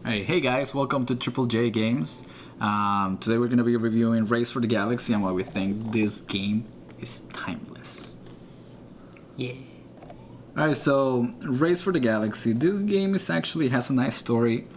Hey guys, welcome to Triple J Games. Today we're going to be reviewing Race for the Galaxy and why we think this game is timeless. Yeah. Alright, so Race for the Galaxy. This game actually has a nice story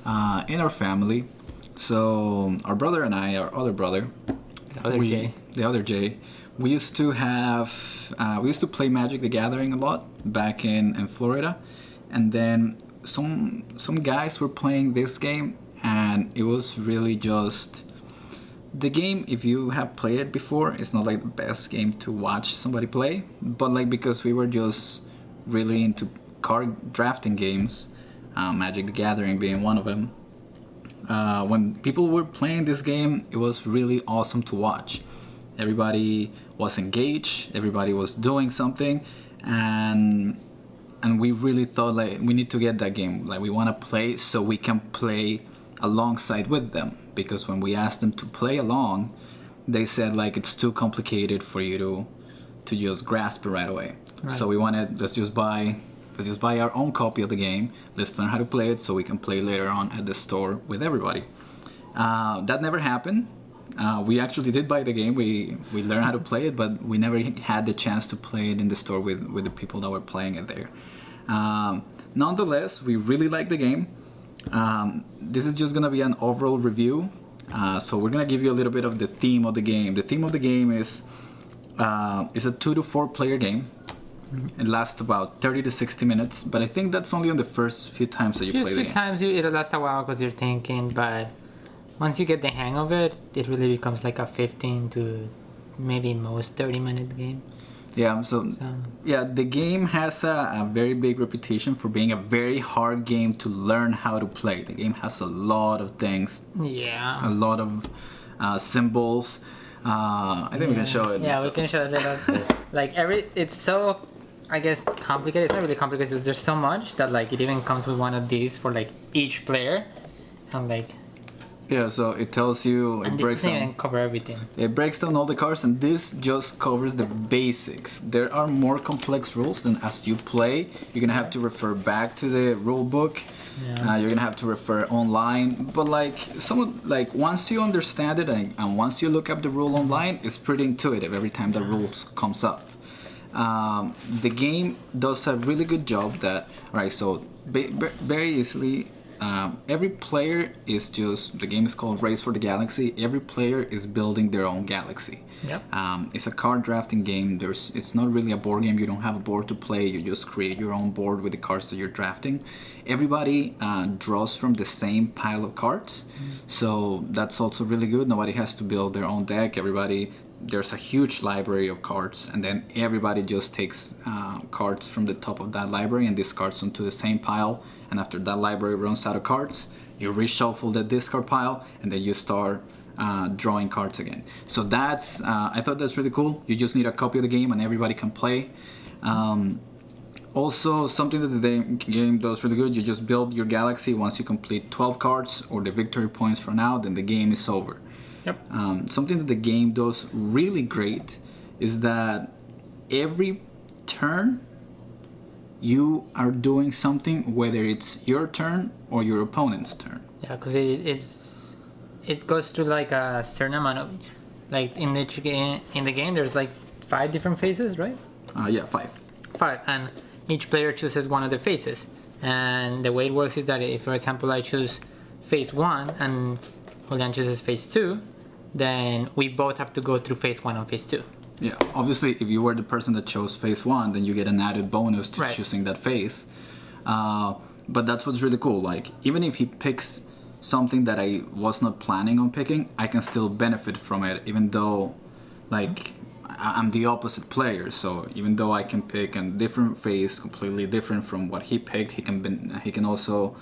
in our family. So our brother and I, our other brother, the other Jay, we used to play Magic the Gathering a lot back in Florida, and then some guys were playing this game, and it was really just the game. If you have played it before, it's not like the best game to watch somebody play, but like because we were just really into card drafting games, Magic the Gathering being one of them. When people were playing this game, it was really awesome to watch. Everybody was engaged, everybody was doing something, and we really thought like we need to get that game. Like we want to play so we can play alongside with them, because when we asked them to play along, they said like it's too complicated for you to just grasp it right away. Right. So we wanted, let's just buy our own copy of the game. Let's learn how to play it so we can play later on at the store with everybody. That never happened. We actually did buy the game. We learned how to play it, but we never had the chance to play it in the store with the people that were playing it there. Nonetheless, we really like the game. This is just gonna be an overall review. So we're gonna give you a little bit of the theme of the game. The theme of the game is a 2 to 4 player game. It lasts about 30 to 60 minutes, but I think that's only on the first few times that you play the game. Just few times it'll last a while because you're thinking, but once you get the hang of it, it really becomes like a 15 to maybe most 30-minute game. Yeah, so yeah, the game has a very big reputation for being a very hard game to learn how to play. The game has a lot of things. Yeah. A lot of symbols. I think we can show it. Yeah, we can show it later. Like it's so, I guess, complicated. It's not really complicated. It's there's so much that like it even comes with one of these for like each player, and like. Yeah, so it tells you, it breaks down. This doesn't cover everything. It breaks down all the cards, and this just covers the basics. There are more complex rules, than as you play, you're gonna have to refer back to the rule book. Yeah. You're gonna have to refer online, but like once you understand it and once you look up the rule online, it's pretty intuitive every time the rule comes up. The game does a really good job that, alright, so very easily. Every player is just, the game is called Race for the Galaxy. Every player is building their own galaxy. Yep. It's a card drafting game. It's not really a board game. You don't have a board to play. You just create your own board with the cards that you're drafting. Everybody draws from the same pile of cards. So that's also really good. Nobody has to build their own deck. There's a huge library of cards, and then everybody just takes cards from the top of that library and discards them to the same pile. And after that library runs out of cards, you reshuffle the discard pile, and then you start drawing cards again. So that's I thought that's really cool. You just need a copy of the game, and everybody can play. Also, something that the game does really good, you just build your galaxy. Once you complete 12 cards or the victory points run out, then the game is over. Yep. Something that the game does really great is that every turn you are doing something, whether it's your turn or your opponent's turn. Yeah, because it goes through like a certain amount of, like in the game there's like 5 different phases, right? Yeah, 5. 5, and each player chooses one of the phases. And the way it works is that if, for example, I choose phase 1 and Julian chooses phase 2, then we both have to go through phase 1 and phase 2. Yeah, obviously if you were the person that chose phase 1, then you get an added bonus to choosing that phase. But that's what's really cool. Like, even if he picks something that I was not planning on picking, I can still benefit from it, even though like I'm the opposite player. So even though I can pick a different phase, completely different from what he picked, he can also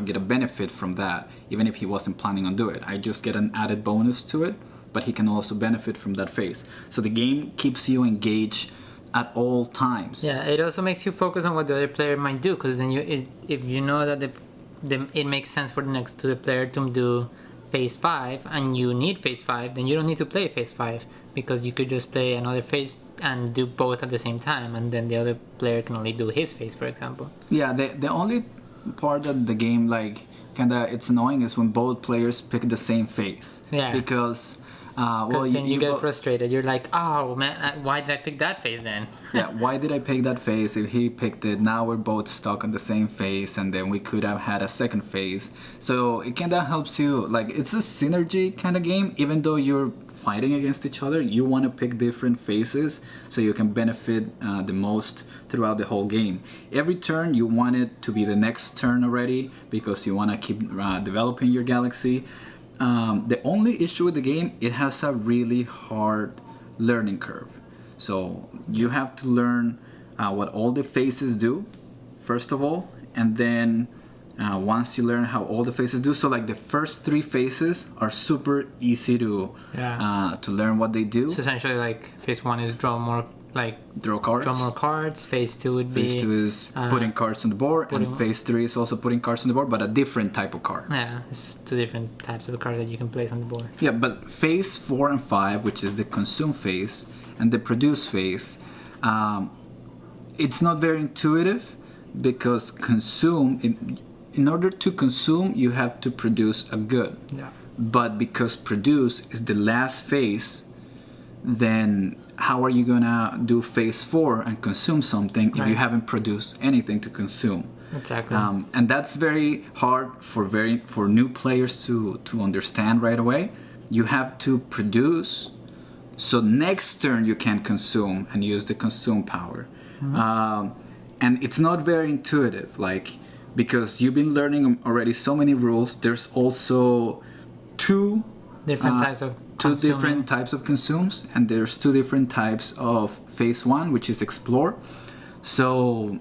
get a benefit from that, even if he wasn't planning on doing it. I just get an added bonus to it, but he can also benefit from that phase. So the game keeps you engaged at all times. Yeah, it also makes you focus on what the other player might do, because then if you know that it makes sense for the player to do phase 5 and you need phase 5, then you don't need to play phase 5, because you could just play another phase and do both at the same time, and then the other player can only do his phase, for example. Yeah, the only part that the game like kinda it's annoying is when both players pick the same face. Yeah. Because Because then you get go- frustrated. You're like, oh man, why did I pick that face then? yeah, why did I pick that face if he picked it? Now we're both stuck on the same face, and then we could have had a second face. So it kind of helps you, like, it's a synergy kind of game. Even though you're fighting against each other, you want to pick different faces so you can benefit the most throughout the whole game. Every turn you want it to be the next turn already because you want to keep developing your galaxy. The only issue with the game, it has a really hard learning curve. So you have to learn what all the faces do, first of all, and then once you learn how all the faces do, so like the first 3 faces are super easy to learn what they do. It's essentially like phase 1 is draw more cards. Phase 2 would be Phase 2 is putting cards on the board, and phase 3 is also putting cards on the board, but a different type of card. Yeah, it's 2 different types of cards that you can place on the board. Yeah, but phase 4 and 5, which is the consume phase and the produce phase, it's not very intuitive because in order to consume, you have to produce a good. Yeah. But because produce is the last phase, then how are you gonna do phase 4 and consume something if you haven't produced anything to consume? Exactly. And that's very hard for new players to understand right away. You have to produce, so next turn you can consume and use the consume power. And it's not very intuitive, like, because you've been learning already so many rules. There's also 2 different types of different types of consumes, and there's 2 different types of phase 1, which is explore. So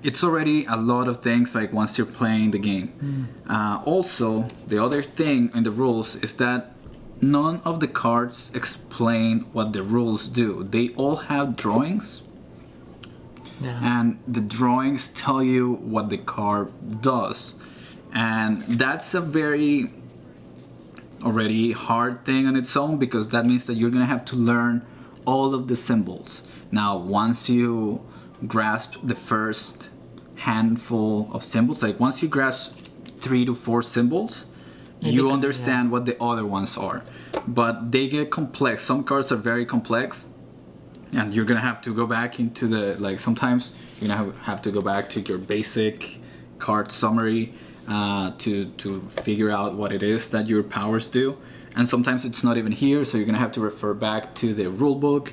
it's already a lot of things, like, once you're playing the game. Also, the other thing in the rules is that none of the cards explain what the rules do. They all have drawings, and the drawings tell you what the card does, and that's a very already hard thing on its own, because that means that you're gonna have to learn all of the symbols. Now, once you grasp the first handful of symbols, like once you grasp 3 to 4 symbols, you understand what the other ones are. But they get complex. Some cards are very complex, and you're gonna have to go back into the, like, sometimes you're gonna have to go back to your basic card summary to figure out what it is that your powers do, and sometimes it's not even here, so you're gonna have to refer back to the rule book.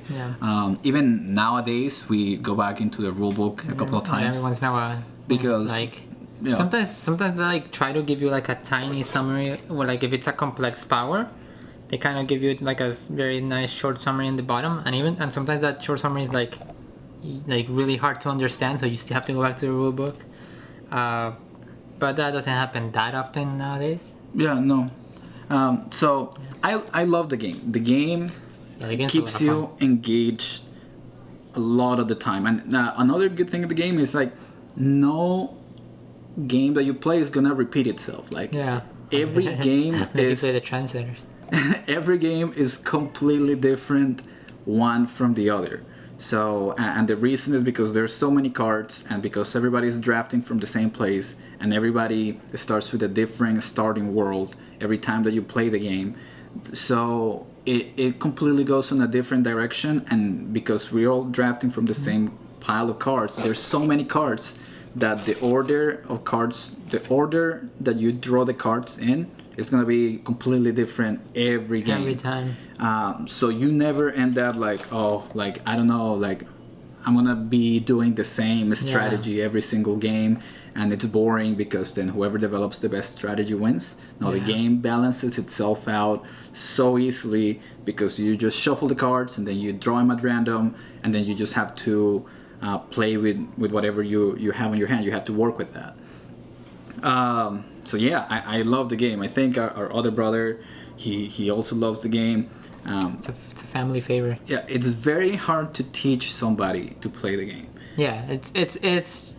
Even nowadays we go back into the rule book a couple of times. Every once in a while, because like you know, sometimes they like try to give you like a tiny summary, or like if it's a complex power, they kind of give you like a very nice short summary in the bottom, and sometimes that short summary is like really hard to understand, so you still have to go back to the rule book. But that doesn't happen that often nowadays. No. So I love the game. The game keeps you engaged a lot of the time. And another good thing of the game is, like, no game that you play is gonna repeat itself. Like, every game is. You play the translators. Every game is completely different one from the other. So, and the reason is because there's so many cards, and because everybody's drafting from the same place, and everybody starts with a different starting world every time that you play the game. So it completely goes in a different direction, and because we're all drafting from the same pile of cards, there's so many cards that the order that you draw the cards in is going to be completely different every game. Every time. So you never end up like, I don't know, like, I'm going to be doing the same strategy every single game, and it's boring, because then whoever develops the best strategy wins. No, the game balances itself out so easily, because you just shuffle the cards, and then you draw them at random, and then you just have to play with whatever you have in your hand. You have to work with that. So yeah, I love the game. I think our other brother, he also loves the game. It's a family favorite. Yeah, it's very hard to teach somebody to play the game. Yeah, it's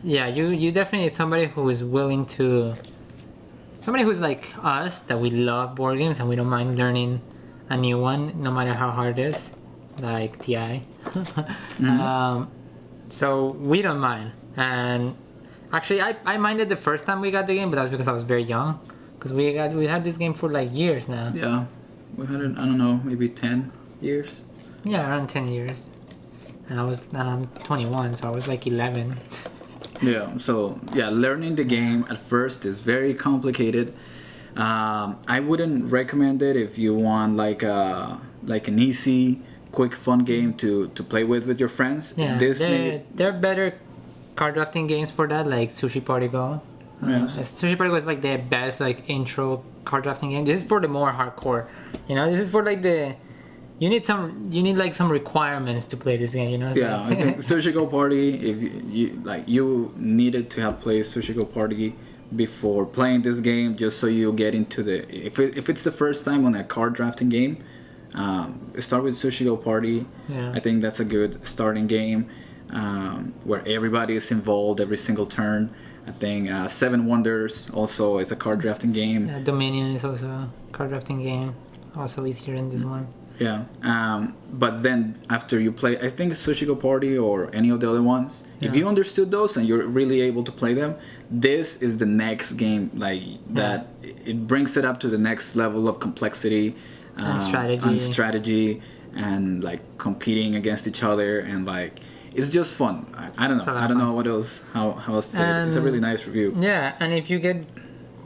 you definitely need somebody who is willing to, somebody who's like us, that we love board games and we don't mind learning a new one no matter how hard it is, like TI. So we don't mind, and Actually, I minded the first time we got the game, but that was because I was very young. Because we had this game for like years now. Yeah, we had it. I don't know, maybe 10 years. Yeah, around 10 years. And I'm 21, so I was like 11. Yeah. So yeah, learning the game at first is very complicated. I wouldn't recommend it if you want like an easy, quick, fun game to play with your friends. Yeah, This there are better card drafting games for that, like Sushi Party Go. Yes. Sushi Party Go is like the best like intro card drafting game. This is for the more hardcore. You know, this is for like the you need like some requirements to play this game. You know. It's Yeah, like, I think Sushi Go Party. If you needed to have played Sushi Go Party before playing this game, just so you get into the if it's the first time on a card drafting game, start with Sushi Go Party. Yeah. I think that's a good starting game where everybody is involved every single turn. I think Seven Wonders also is a card drafting game. Yeah, Dominion is also a card drafting game, also easier than this one. Yeah, but then after you play, I think Sushi Go Party or any of the other ones, if you understood those and you're really able to play them, this is the next game that it brings it up to the next level of complexity And strategy. and strategy and like competing against each other and like it's just fun. I don't know. I don't know what else how else to say it. It's a really nice review. Yeah, and if you get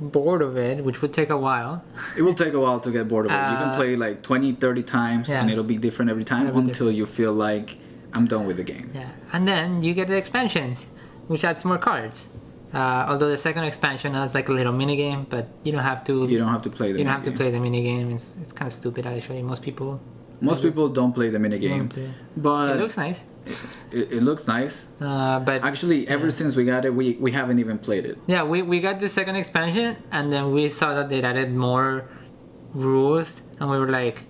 bored of it, which would take a while. It will take a while to get bored of it. You can play like 20, 30 times and it'll be different every time until you feel like I'm done with the game. Yeah, and then you get the expansions, which adds more cards. Although the second expansion has like a little mini game, but you don't have to. You don't have to play the. You don't have to play the mini game. It's kind of stupid actually. Most people don't play the mini game, but it looks nice. It looks nice. But actually, ever since we got it, we haven't even played it. Yeah, we got the second expansion, and then we saw that they added more rules, and we were like,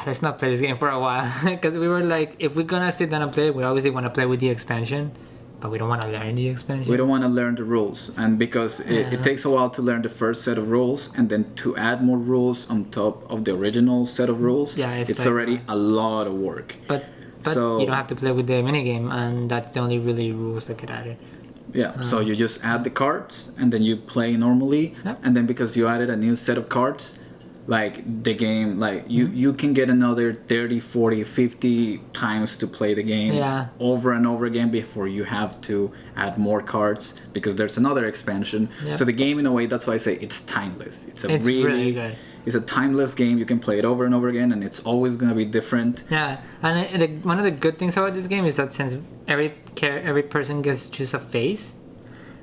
let's not play this game for a while, because we were like, if we're gonna sit down and play, we obviously want to play with the expansion, but we don't want to learn the expansion. We don't want to learn the rules, and because it takes a while to learn the first set of rules, and then to add more rules on top of the original set of rules, it's like, already a lot of work. But so, you don't have to play with the minigame, and that's the only really rules that get added. Yeah, so you just add the cards, and then you play normally, and then because you added a new set of cards, like the game, like you can get another 30, 40, 50 times to play the game over and over again before you have to add more cards because there's another expansion. So the game, in a way, that's why I say it's timeless. It's really good. It's a timeless game. You can play it over and over again, and it's always going to be different. Yeah, and one of the good things about this game is that since every person gets to choose a phase,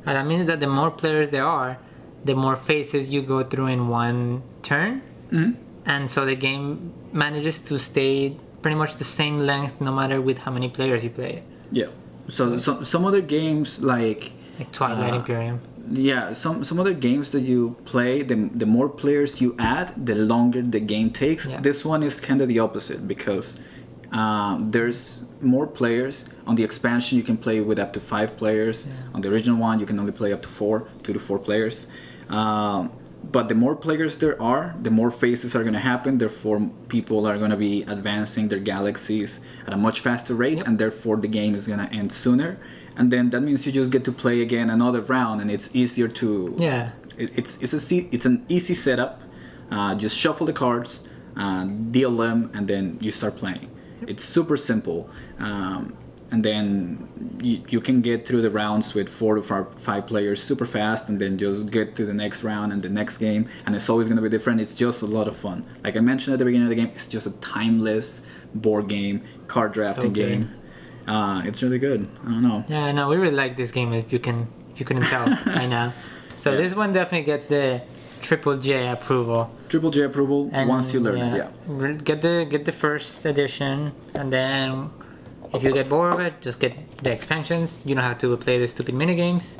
and that means that the more players there are, the more phases you go through in one turn. Mm-hmm. And so the game manages to stay pretty much the same length no matter with how many players you play. Yeah. So some other games like Twilight Imperium. Yeah, some other games that you play, the more players you add, the longer the game takes. Yeah. This one is kind of the opposite because there's more players. On the expansion, you can play with up to 5 players. Yeah. On the original one, you can only play up to 2 to 4 players. But the more players there are, the more phases are going to happen. Therefore, people are going to be advancing their galaxies at a much faster rate, and therefore the game is going to end sooner. And then that means you just get to play again another round, and it's easier to. Yeah. It's an easy setup. Just shuffle the cards, deal them, and then you start playing. Yep. It's super simple. And then you can get through the rounds with 4 to 5 players super fast, and then just get to the next round and the next game, and it's always going to be different. It's just a lot of fun. Like I mentioned at the beginning of the game, it's just a timeless board game, card drafting game. It's really good. I don't know. Yeah, no, we really like this game. If you couldn't tell right now. So this one definitely gets the Triple J approval. Triple J approval once you learn it. Yeah. Get the first edition, and then. If you get bored of it, just get the expansions. You don't have to play the stupid minigames.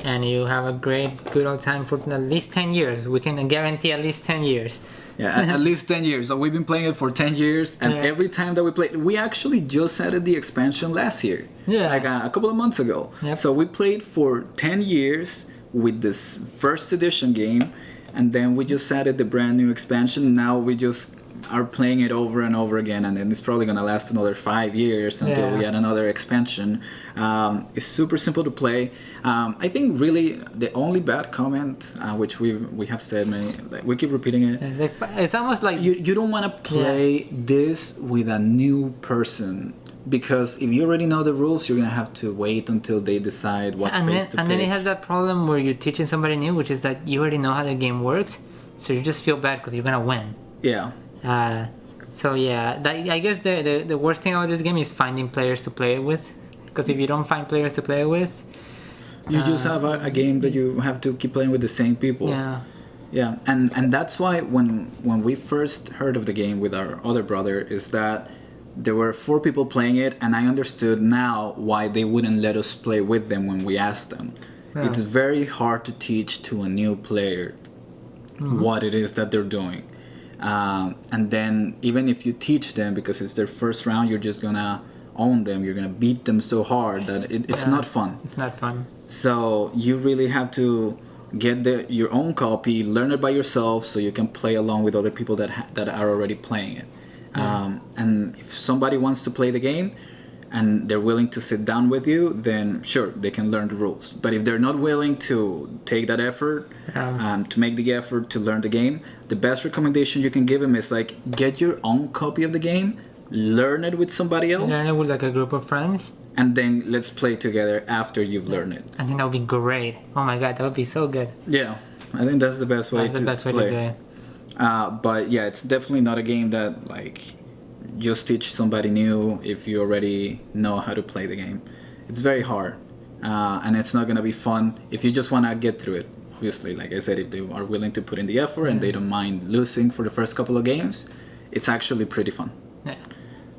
And you have a good old time for at least 10 years. We can guarantee at least 10 years. Yeah, at least 10 years. So we've been playing it for 10 years. And every time that we play, we actually just added the expansion last year. Yeah. Like a couple of months ago. Yep. So we played for 10 years with this first edition game. and then we just added the brand new expansion. Now we just are playing it over and over again, and then it's probably gonna last another 5 years until we add another expansion. It's super simple to play. I think really the only bad comment, which we have said many, like, we keep repeating it. It's almost like You don't want to play this with a new person, because if you already know the rules, you're gonna have to wait until they decide what phase to pick. And then it has that problem where you're teaching somebody new, which is that you already know how the game works, so you just feel bad because you're gonna win. Yeah. So yeah, I guess the worst thing about this game is finding players to play it with, because if you don't find players to play it with, You just have a game that you have to keep playing with the same people. yeah. Yeah, and that's why when we first heard of the game with our other brother, is that there were 4 people playing it, and I understood now why they wouldn't let us play with them when we asked them. Yeah. It's very hard to teach to a new player what it is that they're doing. And then even if you teach them, because it's their first round, you're just gonna own them. You're gonna beat them so hard that it's not fun. It's not fun. So you really have to get your own copy, learn it by yourself, so you can play along with other people that are already playing it. And if somebody wants to play the game and they're willing to sit down with you, then sure, they can learn the rules. But if they're not willing to take that effort, to make the effort to learn the game, the best recommendation you can give them is like, get your own copy of the game, learn it with somebody else, Learn it with like a group of friends, and then let's play together after you've learned it. I think that would be great. Oh my god, that would be so good. Yeah, I think that's the best way That's the best way to do it. But yeah, it's definitely not a game that like just teach somebody new if you already know how to play the game. It's very hard, and it's not gonna be fun if you just wanna get through it. Obviously, like I said, if they are willing to put in the effort and they don't mind losing for the first couple of games, it's actually pretty fun. Yeah.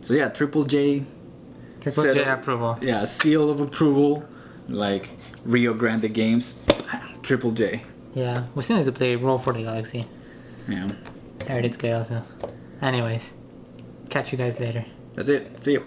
So yeah, Triple J. Triple Set J of- approval. Yeah, seal of approval, like Rio Grande Games, Triple J. Yeah, we still need to play Roll for the Galaxy. Yeah, I heard it's good also. Anyways, catch you guys later. that's it. See you.